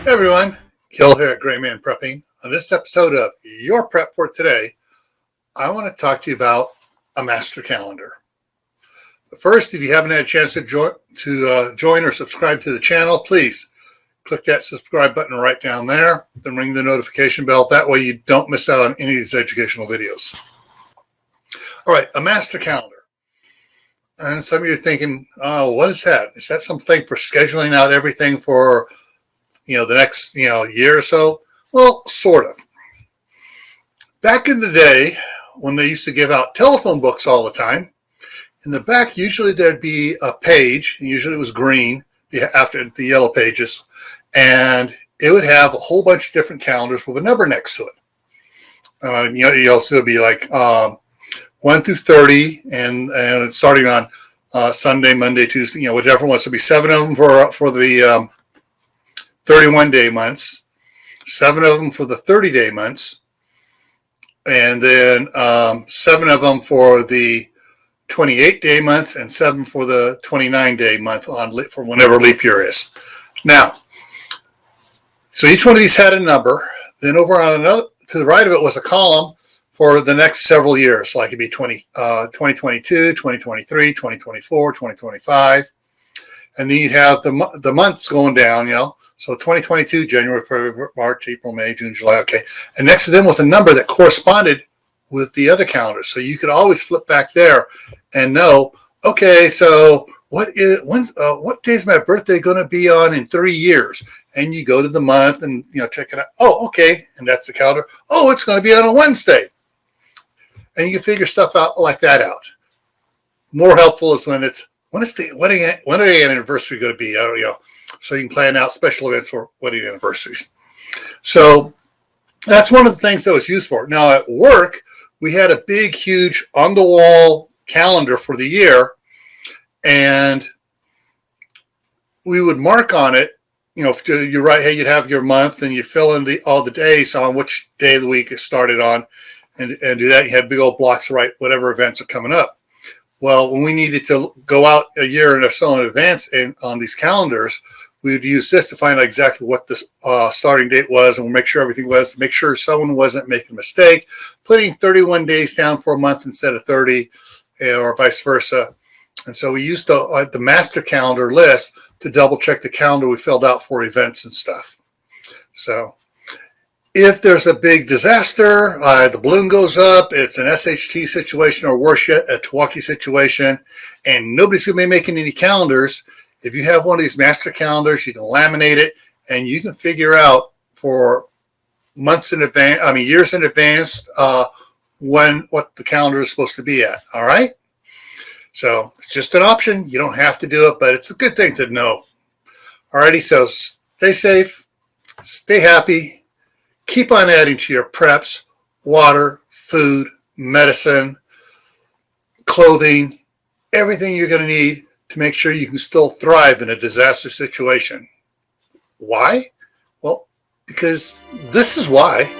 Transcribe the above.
Hey everyone, Gil here at GrayManPrepping. On this episode of Your Prep for Today, I want to talk to you about a master calendar. But first, if you haven't had a chance to join or subscribe to the channel, please click that subscribe button right down there, then ring the notification bell. That way you don't miss out on any of these educational videos. All right, a master calendar. And some of you are thinking, oh, what is that? Is that something for scheduling out everything for the next year or so? Well, sort of. Back in the day when they used to give out telephone books all the time, in the back usually there'd be a page, and usually it was green after the yellow pages, and it would have a whole bunch of different calendars with a number next to it. You also be like 1 through 30, and starting on Sunday, Monday, Tuesday, whichever one. So it'd be 7 of them for the 31-day months, 7 of them for the 30-day months, and then 7 of them for the 28-day months, and 7 for the 29-day month for whenever leap year is. Now, so each one of these had a number. Then over on to the right of it was a column for the next several years, like it'd be 2022, 2023, 2024, 2025. And then you have the months going down, So 2022, January, February, March, April, May, June, July, okay. And next to them was a number that corresponded with the other calendars. So you could always flip back there and know, okay, so what day is my birthday going to be on in 3 years? And you go to the month and check it out. Oh, okay, and that's the calendar. Oh, it's going to be on a Wednesday. And you can figure stuff out like that out. More helpful is when is the wedding anniversary going to be? So you can plan out special events for wedding anniversaries. So that's one of the things that was used for. Now at work, we had a big, huge on-the-wall calendar for the year, and we would mark on it. You're right. Hey, you'd have your month, and you fill in all the days on which day of the week it started on, and do that. You had big old blocks to write whatever events are coming up. Well, when we needed to go out a year or so in advance on these calendars, we would use this to find out exactly what the starting date was, and we'll make sure everything was, make sure someone wasn't making a mistake, putting 31 days down for a month instead of 30, or vice versa. And so we used the master calendar list to double check the calendar we filled out for events and stuff. So if there's a big disaster, the balloon goes up, it's an SHT situation, or worse yet, a Twalkie situation, and nobody's going to be making any calendars. If you have one of these master calendars, you can laminate it, and you can figure out for months in advance, years in advance, what the calendar is supposed to be at. All right. So it's just an option. You don't have to do it, but it's a good thing to know. All righty. So stay safe, stay happy, keep on adding to your preps: water, food, medicine, clothing, everything you're going to need to make sure you can still thrive in a disaster situation. Why? Well, because this is why.